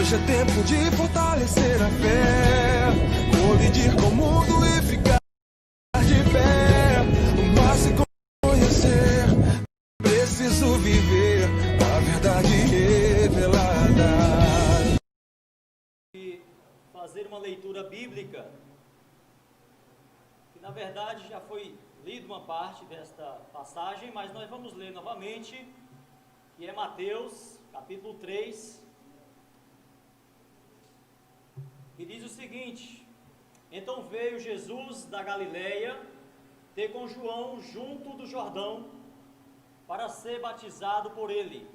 Hoje é tempo de fortalecer a fé, colidir com o mundo e ficar de pé. Mas se conhecer, preciso viver a verdade revelada. E fazer uma leitura bíblica, que na verdade já foi lido uma parte desta passagem, mas nós vamos ler novamente, que é Mateus, capítulo 3, e diz o seguinte: então veio Jesus da Galileia ter com João junto do Jordão, para ser batizado por ele.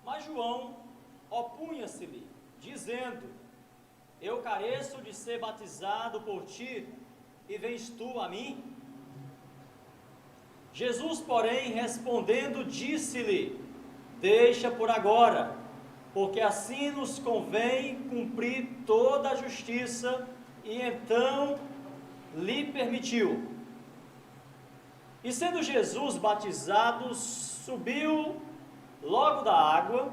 Mas João opunha-se-lhe, dizendo: eu careço de ser batizado por ti, e vens tu a mim? Jesus, porém, respondendo, disse-lhe: deixa por agora, porque assim nos convém cumprir toda a justiça. E então lhe permitiu. E sendo Jesus batizado, subiu logo da água,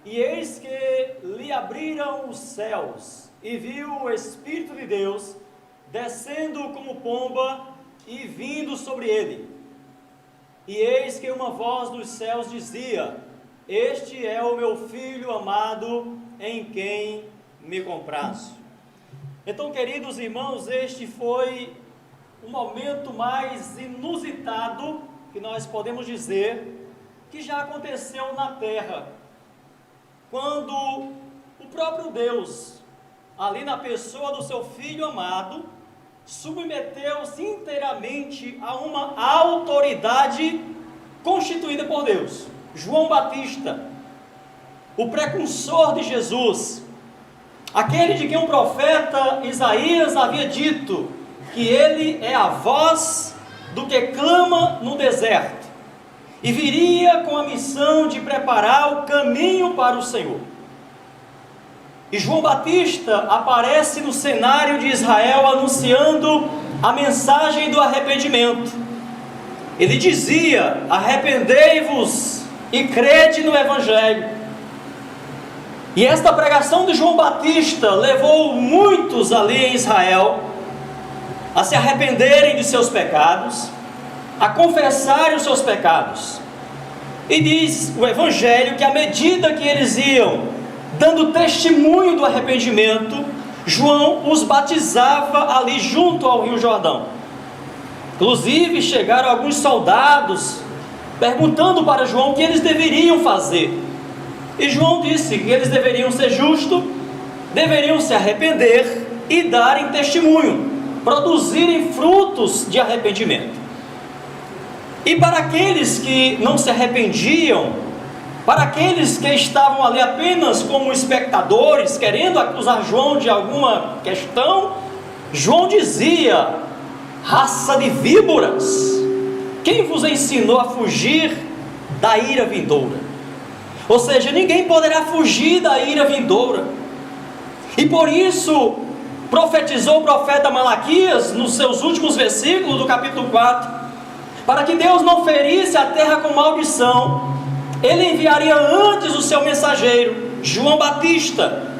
e eis que lhe abriram os céus, e viu o Espírito de Deus descendo como pomba e vindo sobre ele. E eis que uma voz dos céus dizia: este é o meu Filho amado, em quem me comprazo. Então, queridos irmãos, este foi o momento mais inusitado que nós podemos dizer que já aconteceu na terra, quando o próprio Deus, ali na pessoa do seu Filho amado, submeteu-se inteiramente a uma autoridade constituída por Deus. João Batista, o precursor de Jesus, aquele de quem o profeta Isaías havia dito que ele é a voz do que clama no deserto, e viria com a missão de preparar o caminho para o Senhor. E João Batista aparece no cenário de Israel anunciando a mensagem do arrependimento. Ele dizia: arrependei-vos e crede no Evangelho. E esta pregação de João Batista levou muitos ali em Israel a se arrependerem de seus pecados, a confessarem os seus pecados. E diz o Evangelho que à medida que eles iam dando testemunho do arrependimento, João os batizava ali junto ao Rio Jordão. Inclusive chegaram alguns soldados perguntando para João o que eles deveriam fazer. E João disse que eles deveriam ser justos, deveriam se arrepender e darem testemunho, produzirem frutos de arrependimento. E para aqueles que não se arrependiam, para aqueles que estavam ali apenas como espectadores, querendo acusar João de alguma questão, João dizia: raça de víboras, quem vos ensinou a fugir da ira vindoura? Ou seja, ninguém poderá fugir da ira vindoura. E por isso profetizou o profeta Malaquias nos seus últimos versículos do capítulo 4, para que Deus não ferisse a terra com maldição, ele enviaria antes o seu mensageiro, João Batista,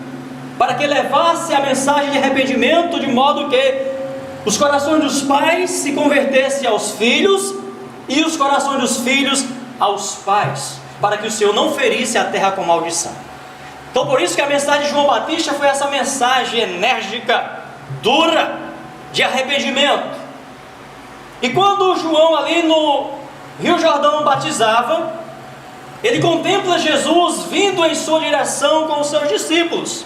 para que levasse a mensagem de arrependimento, de modo que os corações dos pais se convertessem aos filhos, e os corações dos filhos aos pais, para que o Senhor não ferisse a terra com maldição. Então por isso que a mensagem de João Batista foi essa mensagem enérgica, dura, de arrependimento. E quando João ali no Rio Jordão batizava, ele contempla Jesus vindo em sua direção com os seus discípulos.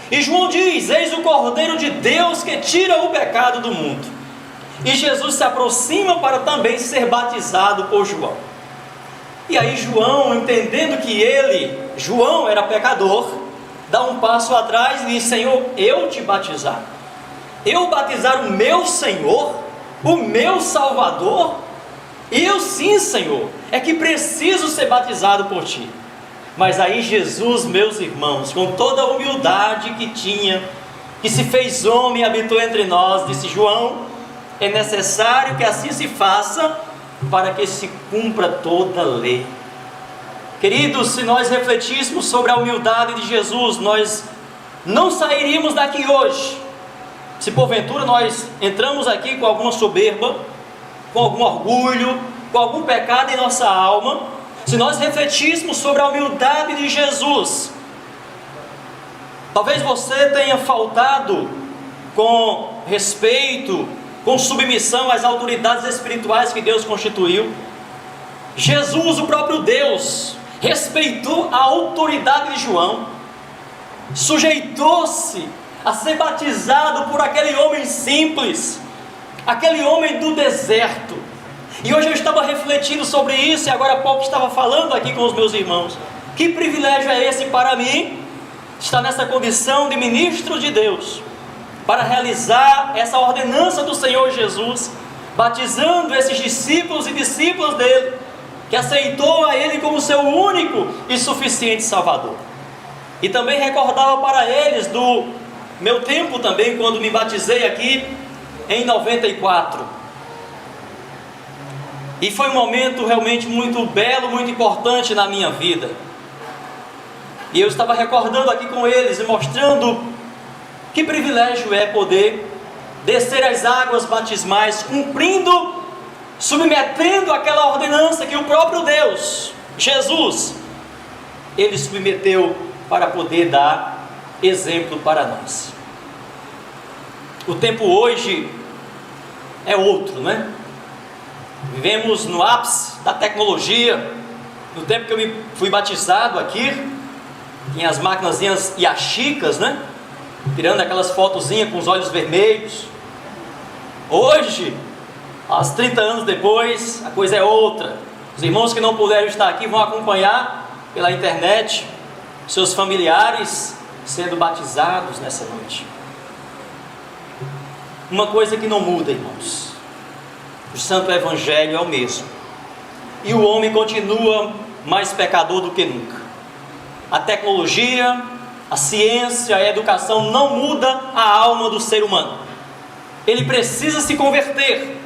E João diz: eis o Cordeiro de Deus que tira o pecado do mundo. E Jesus se aproxima para também ser batizado por João. E aí João, entendendo que João era pecador, dá um passo atrás e diz: Senhor, eu te batizar? Eu batizar o meu Senhor, o meu Salvador? Eu sim, Senhor, é que preciso ser batizado por ti. Mas aí Jesus, meus irmãos, com toda a humildade que tinha, que se fez homem e habitou entre nós, disse: João, é necessário que assim se faça, para que se cumpra toda a lei. Queridos, se nós refletíssemos sobre a humildade de Jesus, nós não sairíamos daqui hoje. Se porventura nós entramos aqui com alguma soberba, com algum orgulho, com algum pecado em nossa alma, se nós refletíssemos sobre a humildade de Jesus, talvez você tenha faltado com respeito, com submissão às autoridades espirituais que Deus constituiu. Jesus, o próprio Deus, respeitou a autoridade de João, sujeitou-se a ser batizado por aquele homem simples, aquele homem do deserto. E hoje eu estava refletindo sobre isso, e agora há pouco estava falando aqui com os meus irmãos. Que privilégio é esse para mim, estar nessa condição de ministro de Deus, para realizar essa ordenança do Senhor Jesus, batizando esses discípulos e discípulas dele, que aceitou a ele como seu único e suficiente Salvador. E também recordava para eles do meu tempo também, quando me batizei aqui em 94. E foi um momento realmente muito belo, muito importante na minha vida. E eu estava recordando aqui com eles e mostrando que privilégio é poder descer as águas batismais, cumprindo, submetendo aquela ordenança que o próprio Deus, Jesus, ele submeteu para poder dar exemplo para nós. O tempo hoje é outro, né? Vivemos no ápice da tecnologia. No tempo que eu fui batizado aqui, tinha as maquinazinhas Yashicas, né? Tirando aquelas fotozinhas com os olhos vermelhos. Hoje, aos 30 anos depois, a coisa é outra. Os irmãos que não puderam estar aqui vão acompanhar pela internet seus familiares sendo batizados nessa noite. Uma coisa que não muda, irmãos: o Santo Evangelho é o mesmo, e o homem continua mais pecador do que nunca. A tecnologia, a ciência, a educação não muda a alma do ser humano. Ele precisa se converter,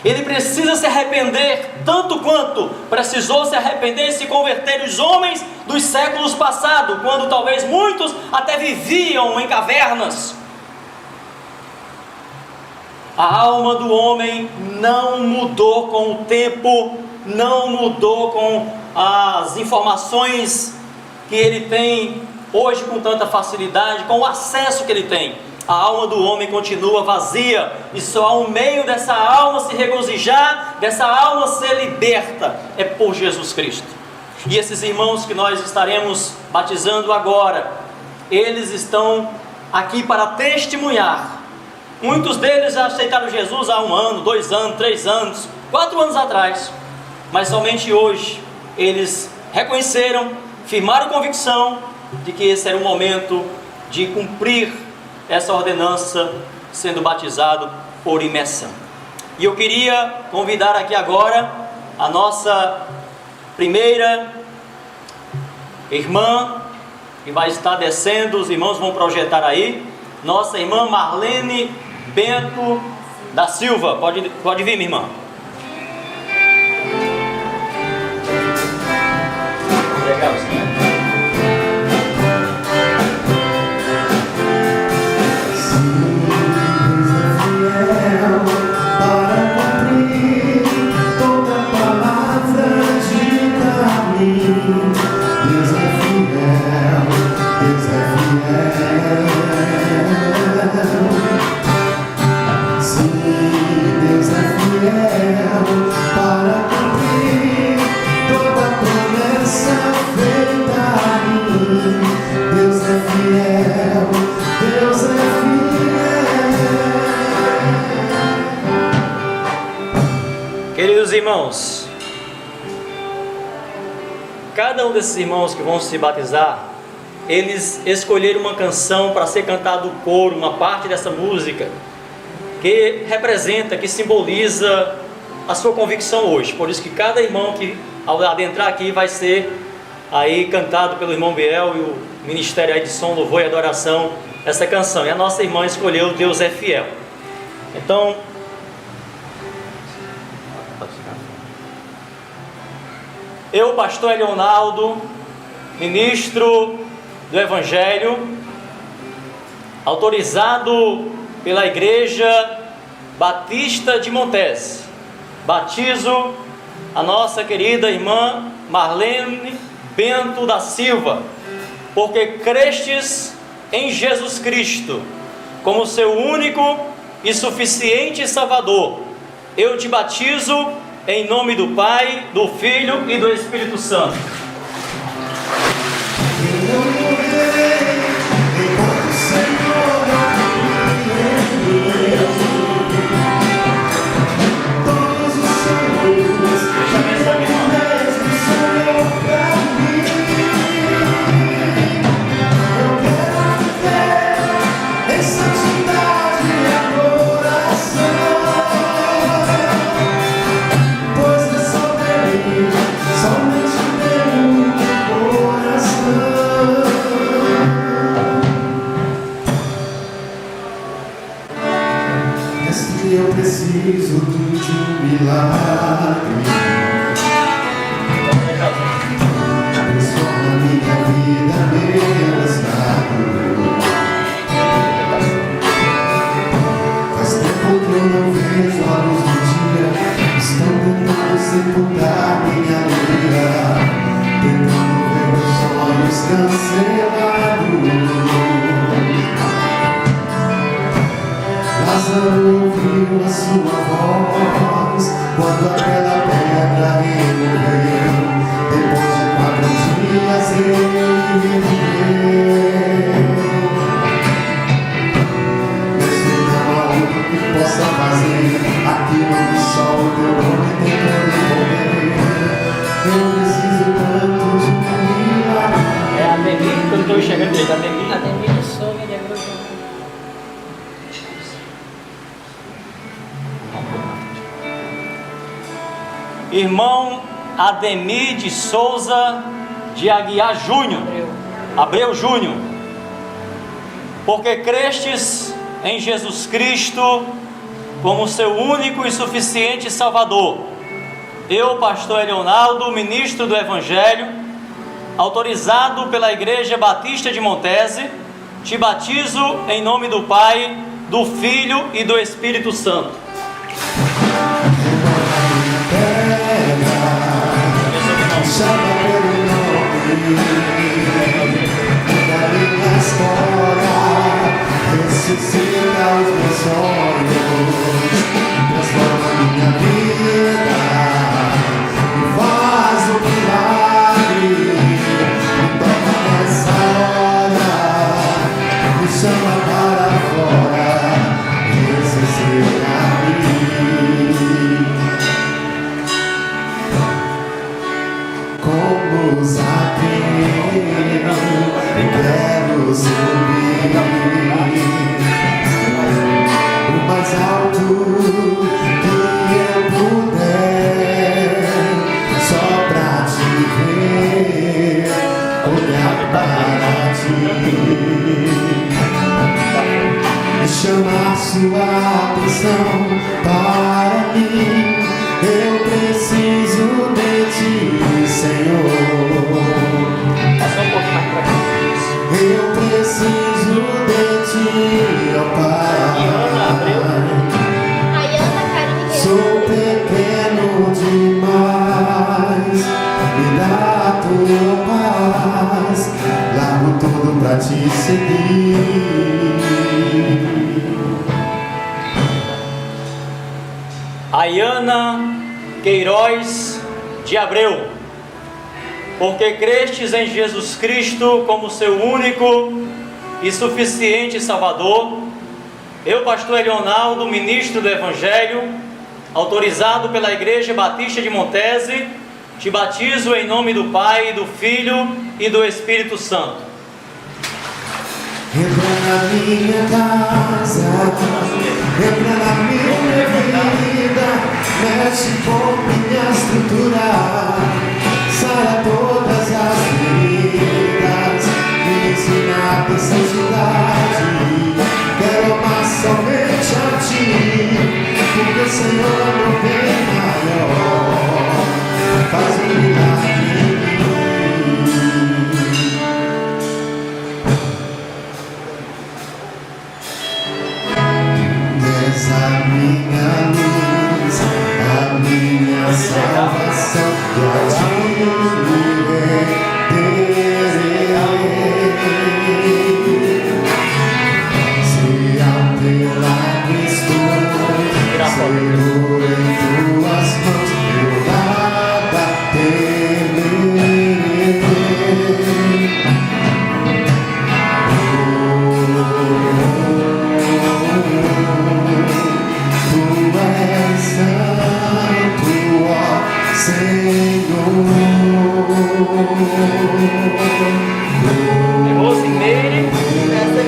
ele precisa se arrepender, tanto quanto precisou se arrepender e se converter os homens dos séculos passados, quando talvez muitos até viviam em cavernas. A alma do homem não mudou com o tempo, não mudou com as informações que ele tem hoje com tanta facilidade, com o acesso que ele tem. A alma do homem continua vazia, e só há um meio dessa alma se regozijar, dessa alma ser liberta, é por Jesus Cristo. E esses irmãos que nós estaremos batizando agora, eles estão aqui para testemunhar. Muitos deles já aceitaram Jesus há 1 ano, 2 anos, 3 anos, 4 anos atrás, mas somente hoje eles reconheceram, firmaram convicção de que esse era o momento de cumprir essa ordenança, sendo batizado por imersão. E eu queria convidar aqui agora a nossa primeira irmã, que vai estar descendo, os irmãos vão projetar aí, nossa irmã Marlene Bento da Silva. Pode vir, minha irmã. Legal, sim. Queridos irmãos, cada um desses irmãos que vão se batizar, eles escolheram uma canção para ser cantada no coro, uma parte dessa música que representa, que simboliza a sua convicção hoje. Por isso que cada irmão que ao adentrar aqui vai ser aí cantado pelo irmão Biel e o Ministério aí de Som, Louvor e Adoração, essa canção. E a nossa irmã escolheu Deus é Fiel. Então, Eu, pastor Leonardo, ministro do Evangelho, autorizado pela Igreja Batista de Montes, batizo a nossa querida irmã Marlene Bento da Silva, porque crestes em Jesus Cristo como seu único e suficiente Salvador. Eu te batizo em nome do Pai, do Filho e do Espírito Santo. Eu preciso de um milagre. Transforma minha vida, meu estado. Faz tempo que eu não vejo a luz do dia. Estão tentando sepultar minha alegria, tentando ver meus sonhos cancelados. Lázaro ouviu a sua voz quando aquela pedra removeu. Depois de 4 dias ele viveu. Mestre, não há outro que possa fazer aquilo que só o teu nome tem pra resolver. Eu preciso tanto de um milagre. É a Demi, que eu estou enxergando direito, a Demi. A Demi Souza de Agrojão. Irmão Ademir de Souza de Aguiar Júnior, Abreu Júnior, porque crestes em Jesus Cristo como seu único e suficiente Salvador. Eu, pastor Leonardo, ministro do Evangelho, autorizado pela Igreja Batista de Montese, te batizo em nome do Pai, do Filho e do Espírito Santo. Chama pelo nome da minha história, ressuscita os meus sonhos, transforma minha vida e faz um milagre. Me toca nessa hora, me chama para fora, ressuscita-me. Como Zaqueu, eu quero subir o mais alto que eu puder, só pra te ver, olhar para ti e chamar sua atenção para mim. Eu preciso de ti, Senhor. Eu preciso de ti, ó Pai. Sou pequeno demais, me dá a tua paz, largo tudo pra te seguir. Ayana Queiroz de Abreu, porque crestes em Jesus Cristo como seu único e suficiente Salvador. Eu, pastor Leonardo, ministro do Evangelho, autorizado pela Igreja Batista de Montese, te batizo em nome do Pai, do Filho e do Espírito Santo. Entra na minha casa, entra na minha vida, mexe com minha estrutura, sara todas as feridas, me ensina a ter santidade. Quero amar somente a ti, porque o Senhor é meu bem maior. Faz um milagre Rosimeire Bessa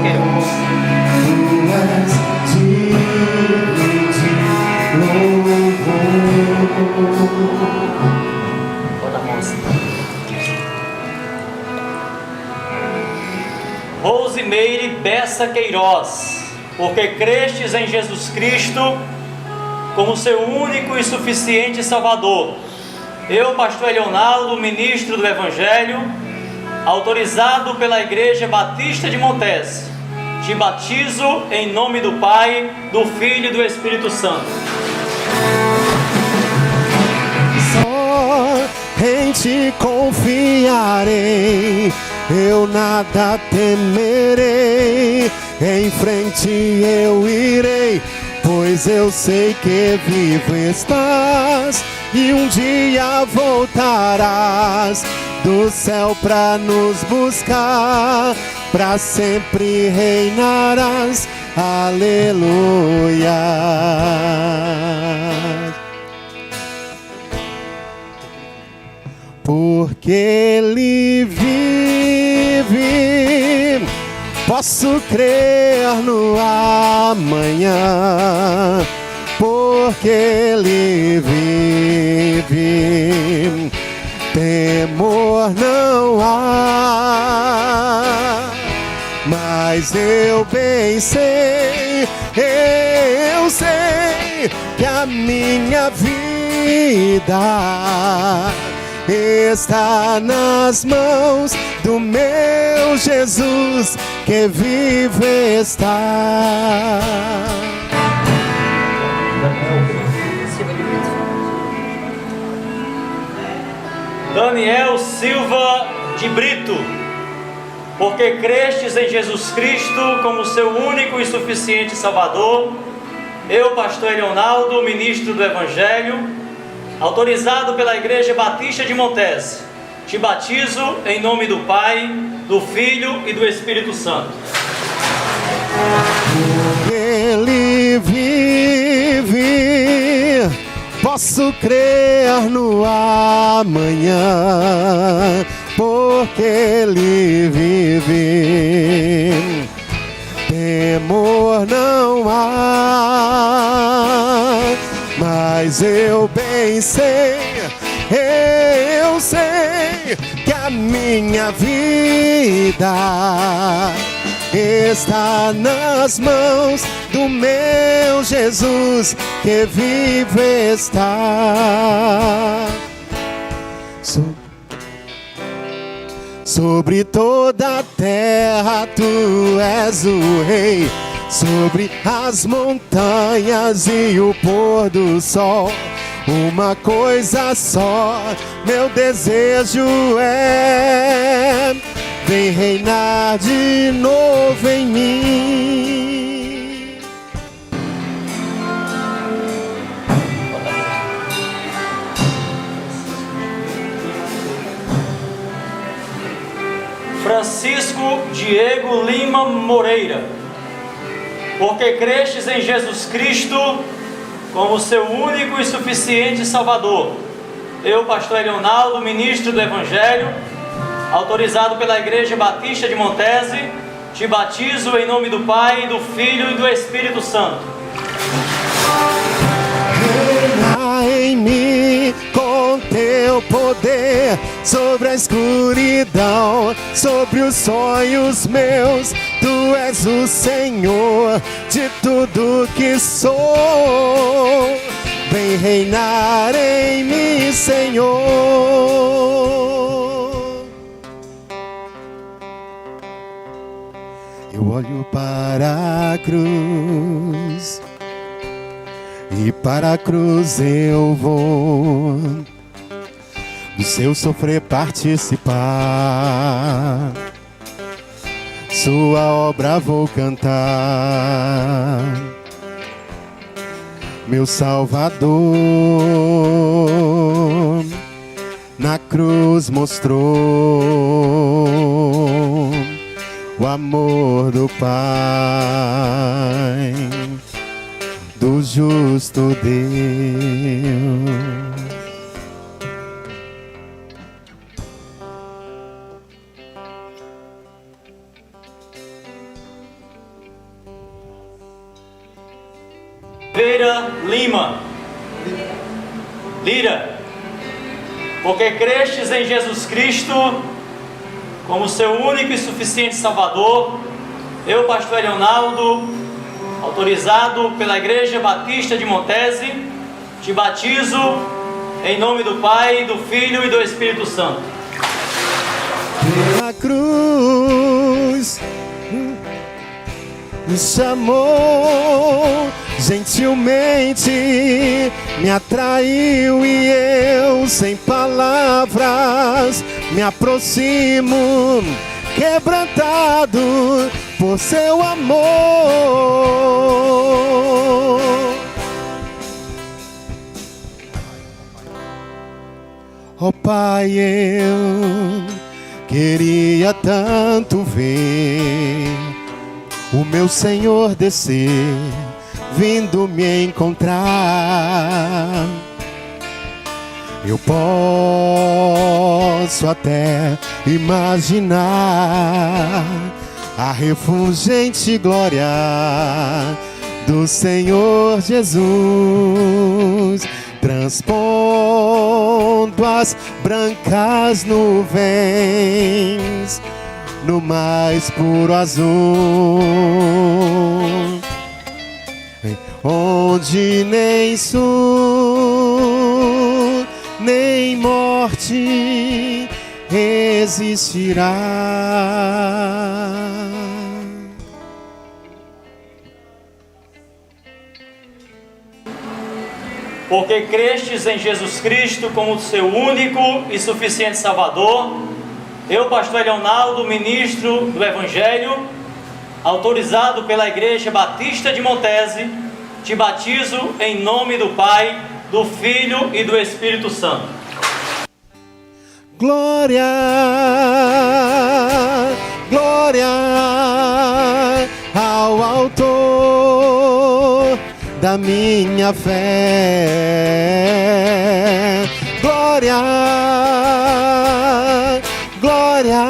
Queiroz. Tu és digno de louvor. Bota a mão assim. Rosimeire Bessa Queiroz, porque crestes em Jesus Cristo como seu único e suficiente Salvador. Eu, pastor Leonardo, ministro do Evangelho, autorizado pela Igreja Batista de Montes, te batizo em nome do Pai, do Filho e do Espírito Santo. Só em ti confiarei, eu nada temerei, em frente eu irei, pois eu sei que vivo estás e um dia voltarás do céu pra nos buscar, pra sempre reinarás. Aleluia. Porque Ele vive, posso crer no amanhã. Porque Ele vive, temor não há. Mas eu bem sei, eu sei que a minha vida está nas mãos do meu Jesus que vive está. Daniel Silva de Brito, porque crestes em Jesus Cristo como seu único e suficiente Salvador. Eu, pastor Leonardo, ministro do Evangelho, autorizado pela Igreja Batista de Montes, te batizo em nome do Pai, do Filho e do Espírito Santo. Ele vive, posso crer no amanhã, porque Ele vive, temor não há. Mas eu bem sei, eu sei que a minha vida está nas mãos do meu Jesus que vive está. Sobre toda a terra tu és o rei, sobre as montanhas e o pôr do sol. Uma coisa só, meu desejo é: vem reinar de novo em mim. Francisco Diego Lima Moreira, porque crestes em Jesus Cristo como seu único e suficiente Salvador. Eu, pastor Leonardo, ministro do Evangelho, autorizado pela Igreja Batista de Montese, te batizo em nome do Pai, do Filho e do Espírito Santo. Reina em mim com teu poder, sobre a escuridão, sobre os sonhos meus. Tu és o Senhor de tudo que sou. Vem reinar em mim, Senhor. Eu olho para a cruz e para a cruz eu vou, do seu sofrer participar, sua obra vou cantar. Meu Salvador na cruz mostrou o amor do Pai, do justo Deus. Oliveira Lima. Lira. Porque crestes em Jesus Cristo como seu único e suficiente Salvador, eu, pastor Leonardo, autorizado pela Igreja Batista de Montese, te batizo em nome do Pai, do Filho e do Espírito Santo. Pela cruz me chamou, gentilmente me atraiu e eu, sem palavras, me aproximo, quebrantado por seu amor. Oh Pai, eu queria tanto ver o meu Senhor descer, vindo me encontrar. Eu posso até imaginar a refulgente glória do Senhor Jesus, transpondo as brancas nuvens no mais puro azul, onde nem sul nem morte existirá. Porque crestes em Jesus Cristo como seu único e suficiente Salvador, eu, pastor Leonardo, ministro do Evangelho, autorizado pela Igreja Batista de Montese, te batizo em nome do Pai, do Filho e do Espírito Santo. Glória, glória ao Autor da minha fé. Glória, glória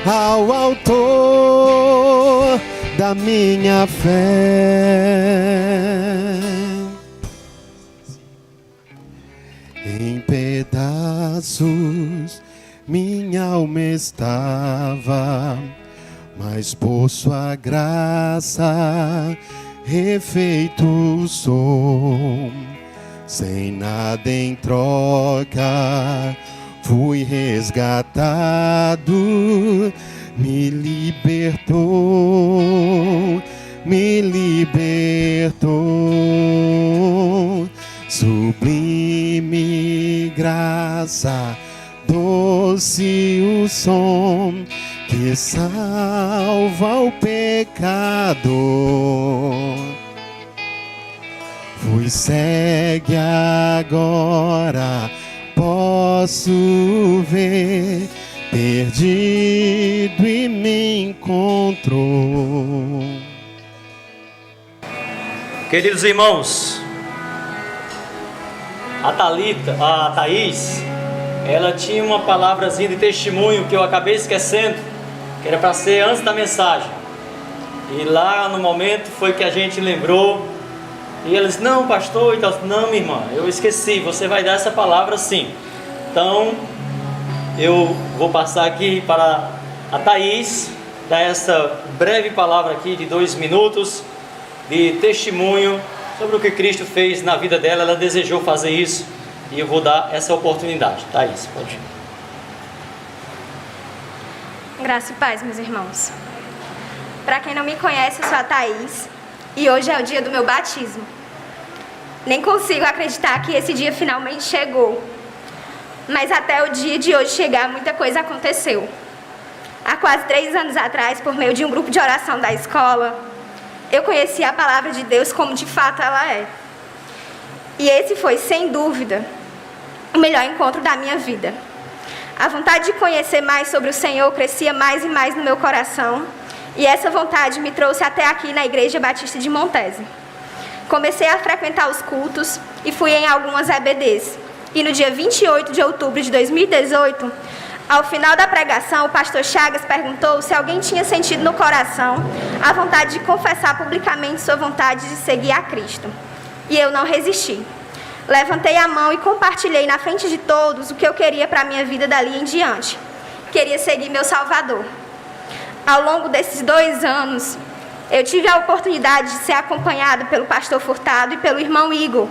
ao Autor da minha fé. Em pedaços minha alma estava, mas por sua graça refeito sou. Sem nada em troca fui resgatado, me libertou, me libertou. Sublime graça, doce o som que salva o pecador. Fui cego agora, posso ver, perdido e me encontrou. Queridos irmãos, a Thaís, ela tinha uma palavrazinha de testemunho que eu acabei esquecendo, que era para ser antes da mensagem. E lá no momento foi que a gente lembrou. E ela disse, não pastor, e tal. Não, minha irmã, eu esqueci, você vai dar essa palavra sim. Então, eu vou passar aqui para a Thaís, dar essa breve palavra aqui de 2 minutos, de testemunho sobre o que Cristo fez na vida dela. Ela desejou fazer isso e eu vou dar essa oportunidade. Thaís, pode ir. Graça e paz, meus irmãos. Para quem não me conhece, eu sou a Thaís e hoje é o dia do meu batismo. Nem consigo acreditar que esse dia finalmente chegou. Mas até o dia de hoje chegar, muita coisa aconteceu. Há quase 3 anos atrás, por meio de um grupo de oração da escola, eu conheci a palavra de Deus como de fato ela é. E esse foi, sem dúvida, o melhor encontro da minha vida. A vontade de conhecer mais sobre o Senhor crescia mais e mais no meu coração. E essa vontade me trouxe até aqui na Igreja Batista de Montese. Comecei a frequentar os cultos e fui em algumas EBDs. E no dia 28 de outubro de 2018, Ao final da pregação, o pastor Chagas perguntou se alguém tinha sentido no coração a vontade de confessar publicamente sua vontade de seguir a Cristo. E eu não resisti. Levantei a mão e compartilhei na frente de todos o que eu queria para a minha vida dali em diante. Queria seguir meu Salvador. Ao longo desses 2 anos, eu tive a oportunidade de ser acompanhado pelo pastor Furtado e pelo irmão Igor,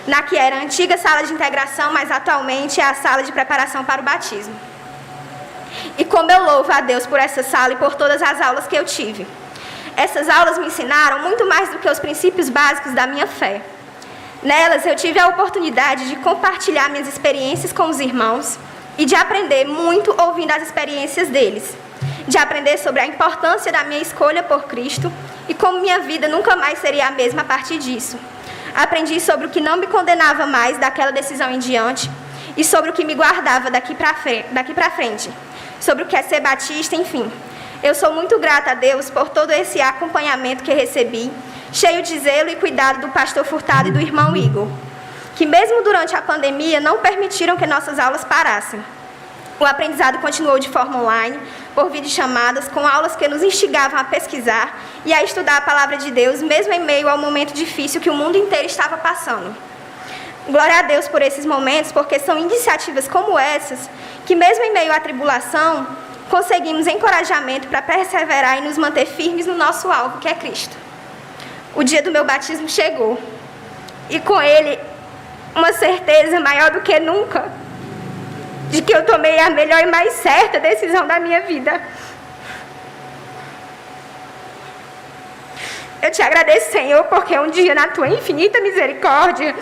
na que era a antiga sala de integração, mas atualmente é a sala de preparação para o batismo. E como eu louvo a Deus por essa sala e por todas as aulas que eu tive. Essas aulas me ensinaram muito mais do que os princípios básicos da minha fé. Nelas eu tive a oportunidade de compartilhar minhas experiências com os irmãos e de aprender muito ouvindo as experiências deles. De aprender sobre a importância da minha escolha por Cristo e como minha vida nunca mais seria a mesma a partir disso. Aprendi sobre o que não me condenava mais daquela decisão em diante e sobre o que me guardava daqui para frente, sobre o que é ser batista, enfim. Eu sou muito grata a Deus por todo esse acompanhamento que recebi, cheio de zelo e cuidado do pastor Furtado e do irmão Igor, que mesmo durante a pandemia não permitiram que nossas aulas parassem. O aprendizado continuou de forma online, por videochamadas, com aulas que nos instigavam a pesquisar e a estudar a palavra de Deus, mesmo em meio ao momento difícil que o mundo inteiro estava passando. Glória a Deus por esses momentos, porque são iniciativas como essas que, mesmo em meio à tribulação, conseguimos encorajamento para perseverar e nos manter firmes no nosso alvo, que é Cristo. O dia do meu batismo chegou, e com ele, uma certeza maior do que nunca, de que eu tomei a melhor e mais certa decisão da minha vida. Eu te agradeço, Senhor, porque um dia, na tua infinita misericórdia,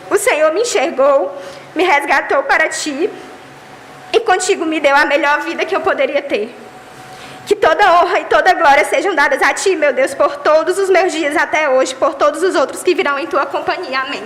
o Senhor me enxergou, me resgatou para ti, e contigo me deu a melhor vida que eu poderia ter. Que toda honra e toda glória sejam dadas a ti, meu Deus, por todos os meus dias até hoje, por todos os outros que virão em tua companhia. Amém.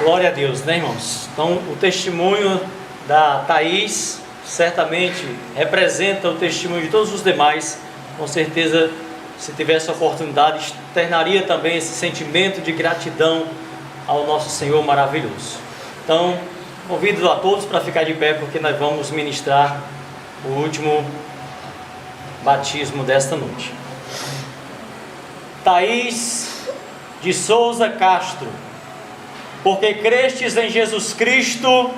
Glória a Deus, né, irmãos? Então, o testemunho da Thaís certamente representa o testemunho de todos os demais. Com certeza, se tivesse a oportunidade, externaria também esse sentimento de gratidão ao nosso Senhor maravilhoso. Então, convido a todos para ficar de pé, porque nós vamos ministrar o último batismo desta noite. Thaís de Souza Castro, porque crestes em Jesus Cristo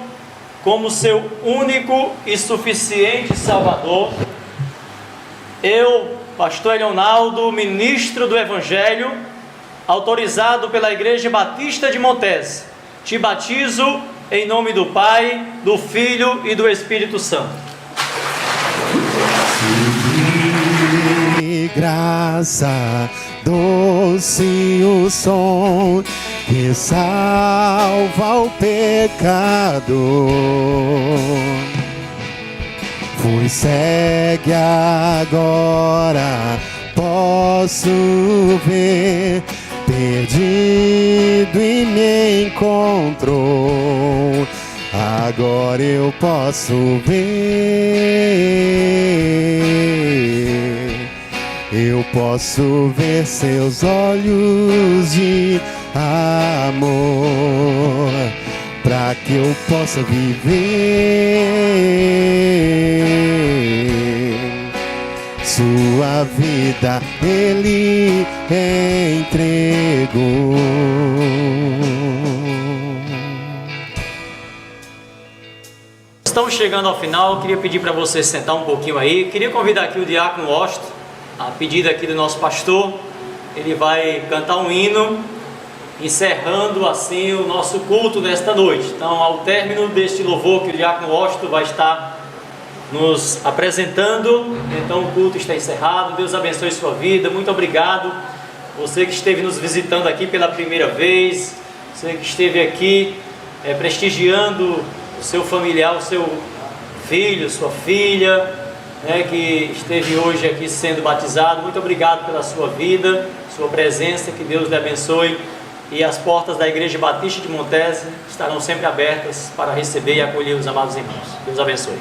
como seu único e suficiente Salvador, eu, pastor Leonardo, ministro do Evangelho, autorizado pela Igreja Batista de Montes, te batizo em nome do Pai, do Filho e do Espírito Santo. Que graça, doce o som que salva o pecador. Fui cego, agora posso ver, perdido e me encontrou. Agora eu posso ver, eu posso ver seus olhos de amor, para que eu possa viver. Sua vida Ele entregou. Estamos chegando ao final, eu queria pedir para você sentar um pouquinho aí. Queria convidar aqui o diácono Osto, a pedido aqui do nosso pastor. Ele vai cantar um hino, encerrando assim o nosso culto nesta noite. Então, ao término deste louvor que o diácono Osto vai estar nos apresentando, então o culto está encerrado. Deus abençoe sua vida, muito obrigado. Você que esteve nos visitando aqui pela primeira vez, você que esteve aqui prestigiando o seu familiar, o seu filho, sua filha, que esteve hoje aqui sendo batizado, muito obrigado pela sua vida, sua presença, que Deus lhe abençoe, e as portas da Igreja Batista de Montes estarão sempre abertas para receber e acolher os amados irmãos. Deus abençoe.